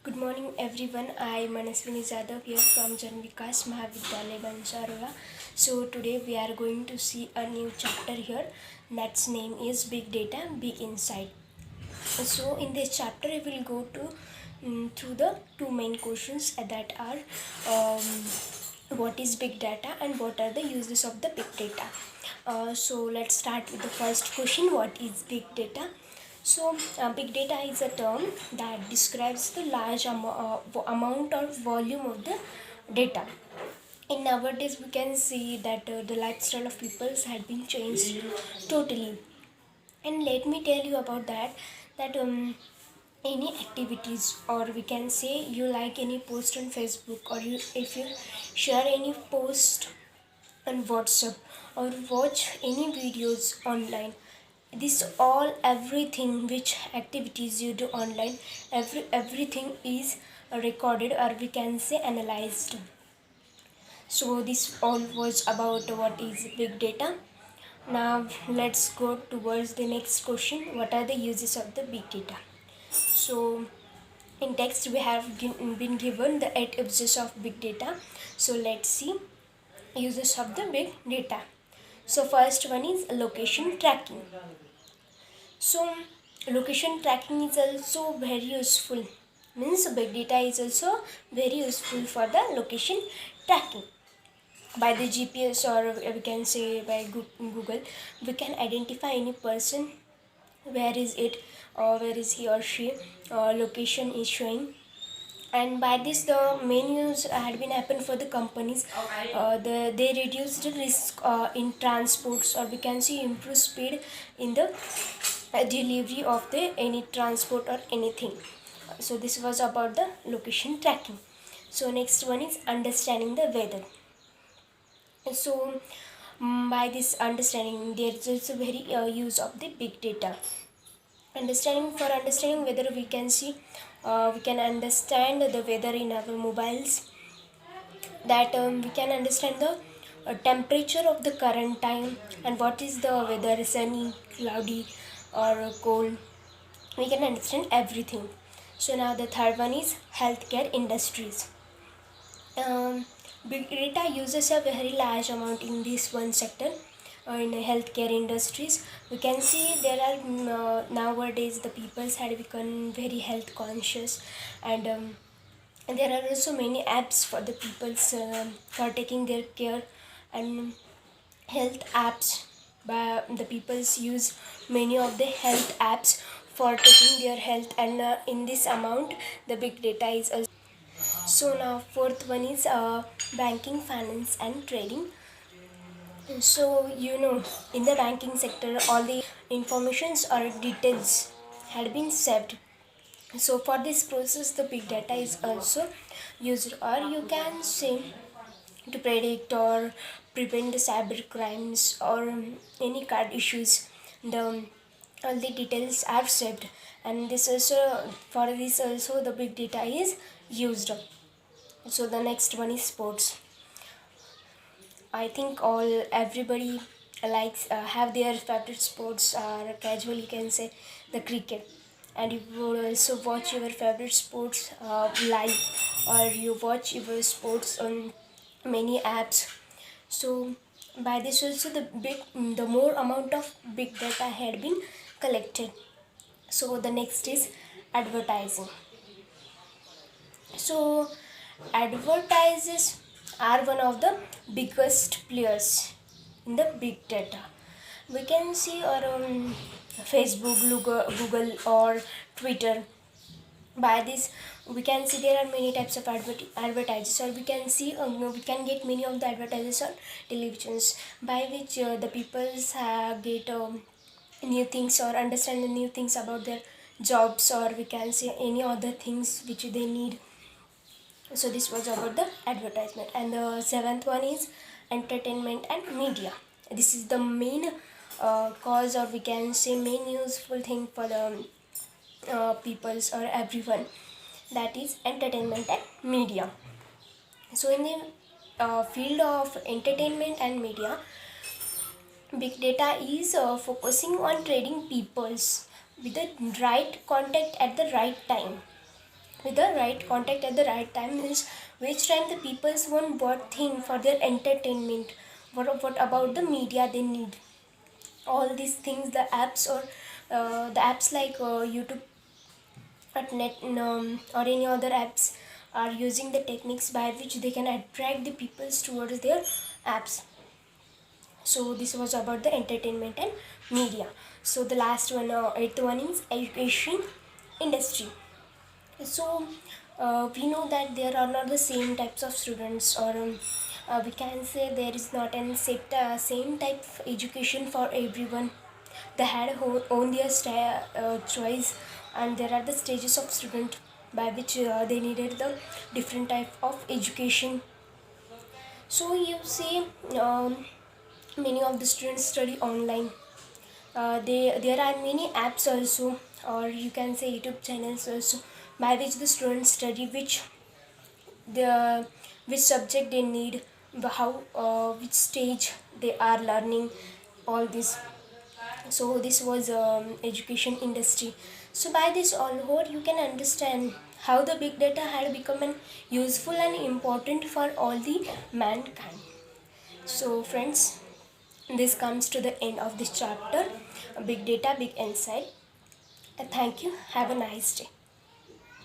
Good morning everyone. I am Manaswini Jadhav here from Jan Vikas Mahavidyalaya Bansarola. So today we are going to see a new chapter here. That's name is Big Data, Big Insight. So in this chapter we will go to through the two main questions that are what is big data and what are the uses of the big data. So let's start with the first question. What is big data? So, big data is a term that describes the large amount or volume of the data. In nowadays, we can see that the lifestyle of people had been changed totally. And let me tell you about that. That any activities, or we can say you like any post on Facebook, or if you share any post on WhatsApp or watch any videos online, this all everything which activities you do online, everything is recorded, or we can say analyzed. So this all was about what is big data. Now let's go towards the next question. What are the uses of the big data? So in text we have been given the 8 uses of big data. So let's see uses of the big data. So first one is location tracking. So location tracking is also very useful. Means big data is also very useful for the location tracking. By the GPS, or we can say by Google, we can identify any person, where is it, or where is he or she, location is showing. And by this the main use had been happened for the companies. They reduced the risk in transports, or we can see improve speed in the delivery of the any transport or anything. So this was about the location tracking. So next one is understanding the weather. So by this understanding, there is also very use of the big data. For understanding weather, we can see we can understand the weather in our mobiles. That we can understand the temperature of the current time, and what is the weather, sunny, cloudy, or cold. We can understand everything. So now the third one is healthcare industries. um, Big data uses a very large amount in this one sector. In healthcare industries, we can see there are nowadays the peoples had become very health conscious. And there are also many apps for the peoples for taking their care. And health apps, by the peoples use many of the health apps for taking their health. And in this amount the big data is also. So now fourth one is banking, finance and trading. So in the banking sector, all the informations or details had been saved. So for this process the big data is also used, or you can say to predict or prevent the cyber crimes or any card issues. The all the details are saved, and this also, for this also the big data is used. So the next one is sports. I think all everybody likes have their favorite sports, or casual you can say the cricket. And you will also watch your favorite sports live, or you watch your sports on many apps. So by this also the more amount of big data had been collected. So the next is advertising. So advertisers are one of the biggest players in the big data. We can see around Facebook, Google or Twitter. By this we can see there are many types of advertisers, or we can see we can get many of the advertisers on televisions, by which the people get new things or understand the new things about their jobs, or we can see any other things which they need. So this was about the advertisement. And the seventh one is entertainment and media. This is the main cause, or we can say main useful thing for the peoples or everyone. That is entertainment and media. So in the field of entertainment and media, big data is focusing on trading peoples with the right contact at the right time. with the right contact at the right time means which time the peoples want what thing for their entertainment, what about the media they need, all these things the apps or the apps like YouTube at net or any other apps are using the techniques by which they can attract the peoples towards their apps. So this was about the entertainment and media. So the last one, eighth one is education industry. So we know that there are not the same types of students, or we can say there is not an set, same type of education for everyone. They had own their choice, and there are the stages of student by which they needed the different type of education. So you see, many of the students study online. There are many apps also, or you can say YouTube channels also, by which the students study the which subject they need, how which stage they are learning, all this. So this was education industry. So by this all over you can understand how the big data had become an useful and important for all the mankind. So friends, this comes to the end of this chapter, big data big insight. Thank you, have a nice day.